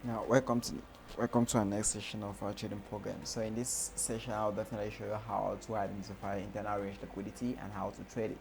Now, welcome to our next session of our trading program. So, in this session, I'll definitely show you how to identify internal range liquidity and how to trade it.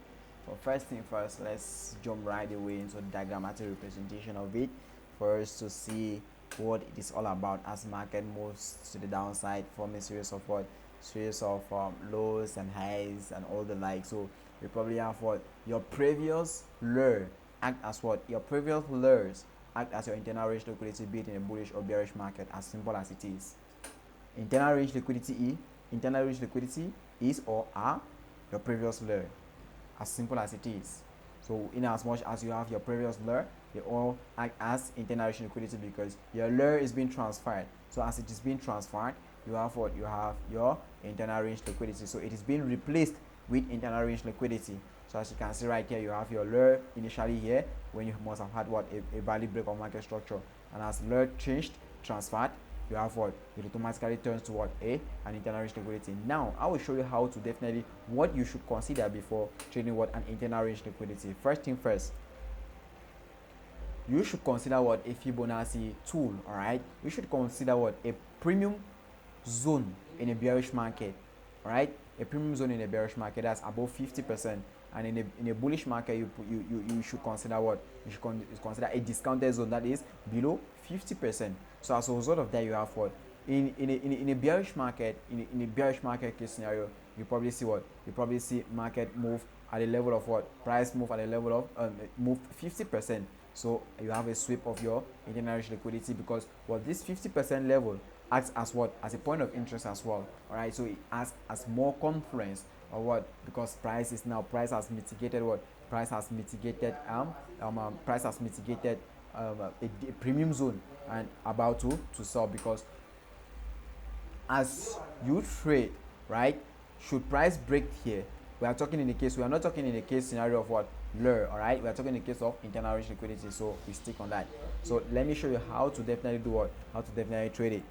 But first thing first, let's jump right away into the diagrammatic representation of it for us to see what it is all about as market moves to the downside from a series of lows and highs and all the like. So, you probably have what your previous low act as what your previous lows act as your internal range liquidity, be it in a bullish or bearish market, as simple as it is. Internal range liquidity internal range liquidity is or are your previous low, as simple as it is. So in as much as you have your previous low, they all act as internal range liquidity because your low is being transferred. So as it is being transferred, you have what you have your internal range liquidity. So it is being replaced with internal range liquidity. So as you can see right here, you have your low initially here when you must have had what a valid break of market structure, and as low changed, transferred, you have what it automatically turns to what an internal range liquidity. Now I will show you how to definitely what you should consider before trading what an internal range liquidity. First thing first, you should consider what a Fibonacci tool. All right, you should consider what a premium zone in a bearish market. All right, a premium zone in a bearish market that's above 50%, and in a bullish market you should consider what you should consider a discounted zone that is below 50%. So as a result of that, you have what in a bearish market, in a bearish market case scenario, you probably see what you probably see market move at a level of what price move at a level of move 50%. So you have a sweep of your internal range liquidity because what this 50% level acts as what as a point of interest as well. All right, so it acts as more confluence or what because price has mitigated what price has mitigated price has mitigated a premium zone and about to sell because as you trade, right, should price break here, we are not talking in the case scenario of what lure. All right, we are talking in the case of internal range liquidity, so we stick on that. So let me show you how to definitely do what how to definitely trade it.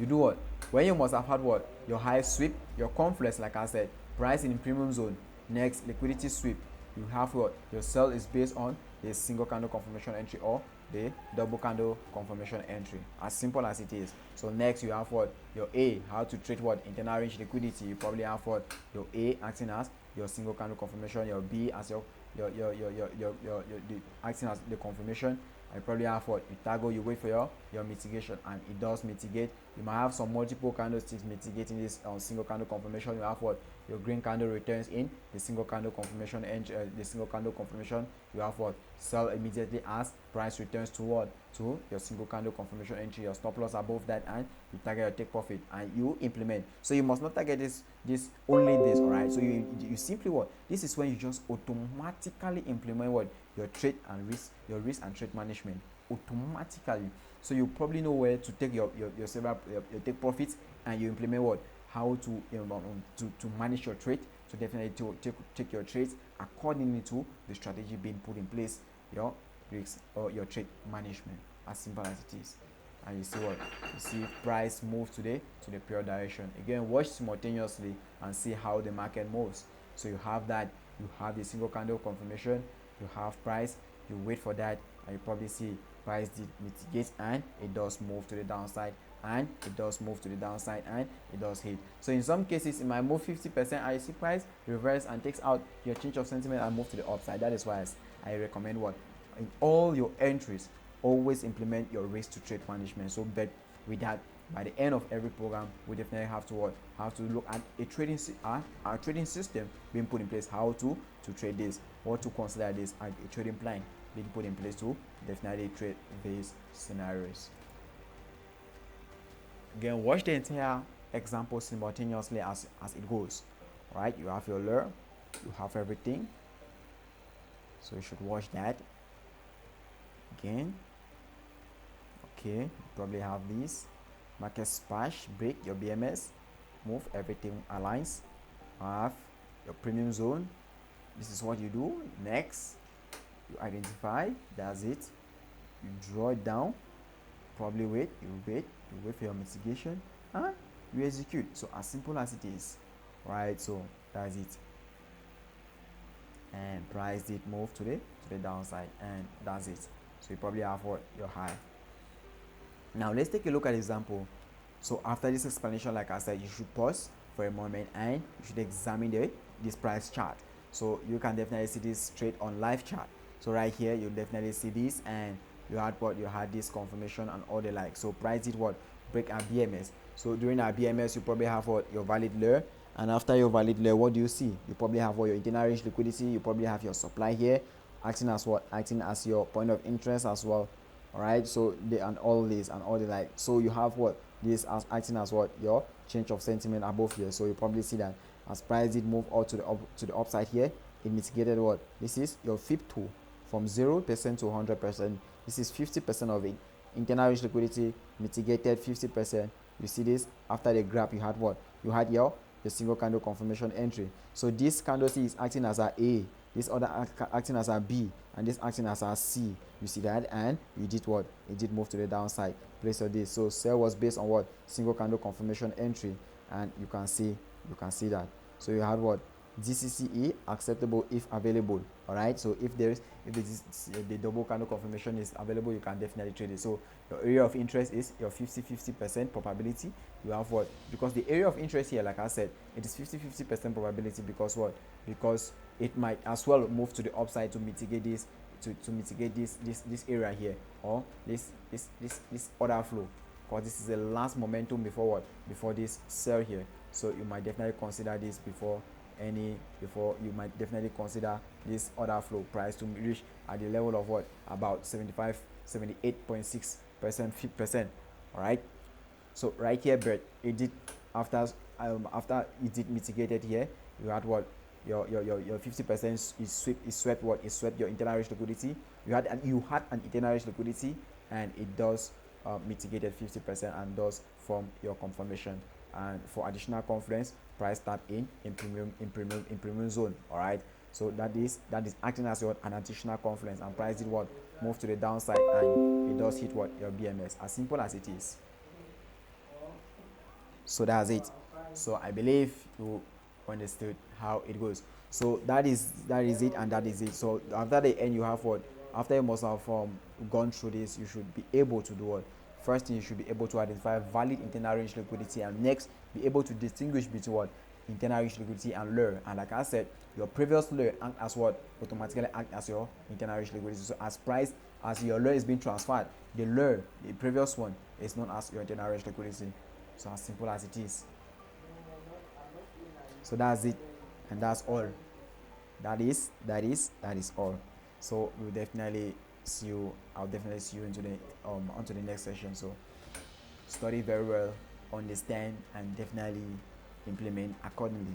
You do what when you must have had what your high sweep, your confluence, like I said, price in premium zone, next liquidity sweep. You have what your sell is based on the single candle confirmation entry or the double candle confirmation entry, as simple as it is. So next you have what your A, how to trade what internal range liquidity. You probably have what your A acting as your single candle confirmation, your B as your the acting as the confirmation. I probably have what you toggle, you wait for your mitigation, and it does mitigate. You might have some multiple candlesticks mitigating this single candle confirmation. You have what your green candle returns in the single candle confirmation, and the single candle confirmation. You have what sell immediately as price returns to what to your single candle confirmation entry, your stop loss above that, and you target your take profit and you implement. So you must not target this only this. All right, so you simply what this is when you just automatically implement what your trade and risk, your risk and trade management automatically. So you probably know where to take your several your take profits, and you implement what how to to manage your trade, to definitely to take your trades accordingly to the strategy being put in place, your risk or your trade management, as simple as it is. And you see what you see price move today to the pure direction. Again, watch simultaneously and see how the market moves. So you have that, you have the single candle confirmation, you have price, you wait for that, and you probably see price did mitigate and it does move to the downside, and it does move to the downside, and it does hit. So in some cases it might move 50%, and you see price reverse and takes out your change of sentiment and move to the upside. That is why I recommend what in all your entries, always implement your risk to trade management. So but with that, by the end of every program, we definitely have to what have to look at a our trading system being put in place, how to trade this, or to consider this as a trading plan being put in place to definitely trade these scenarios. Again, watch the entire example simultaneously as it goes. All right, you have your lure, you have everything, so you should watch that. Again, okay, you probably have this market splash break your BMS, move, everything aligns. Have your premium zone. This is what you do. Next, you identify, that's it. You draw it down, probably you wait for your mitigation, and you execute. So as simple as it is, right? So that's it. And price did move today to the downside, and that's it. So you probably have what your high. Now let's take a look at example. So after this explanation, like I said, you should pause for a moment and you should examine this price chart. So you can definitely see this straight on live chart. So right here, you definitely see this, and you had what, you had this confirmation and all the like. So price did what, break our BMS. So during our BMS, you probably have what, your valid low, and after your valid low, what do you see? You probably have what, your internal range liquidity. You probably have your supply here acting as what, acting as your point of interest as well. All right, so they, and all this and all the like. So you have what, this as acting as what, your change of sentiment above here. So you probably see that as price did move out to the upside here, it mitigated what, this is your FIP 2 from 0% to 100%. This is 50% of it. Internal range liquidity mitigated 50%. You see this after the graph, you had what, you had your single candle confirmation entry. So this candlestick is acting as a, this other acting as a B, and this acting as a C. You see that, and you did what, it did move to the downside. Place of this. So sell was based on what, single candle confirmation entry, and you can see that. So you had what, DCCE acceptable if available. All right, so if the double candle confirmation is available, you can definitely trade it. So your area of interest is your 50% probability. You have what, because the area of interest here, like I said, it is 50% probability, because what, because it might as well move to the upside to mitigate this, to mitigate this area here, or this order flow, because this is the last momentum before what, before this sell here. So you might definitely consider this before you might definitely consider this order flow price to reach at the level of what, about 78.6% 50%. All right, so right here, but it did, after it did mitigated here, you had what, your 50% is swept what, is swept your internal range liquidity. You had an internal range liquidity, and it does mitigated 50% and does form your confirmation. And for additional confidence, price tap in premium zone. All right, so that is acting as what, an additional confidence, and price did what, move to the downside, and it does hit what, your BMS. As simple as it is. So that's it. So I believe you understood how it goes. So that is it, and that is it. So after the end, you have what, after you must have gone through this, you should be able to do what, first thing, you should be able to identify valid internal range liquidity, and next, be able to distinguish between what, internal range liquidity and low. And like I said, your previous low act as what, automatically act as your internal range liquidity. So as your low is being transferred, the previous one, is known as your internal range liquidity. So as simple as it is. So that's it, and that's all. That is all. So we'll definitely see you. I'll definitely see you into the onto the next session. So study very well, understand, and definitely implement accordingly.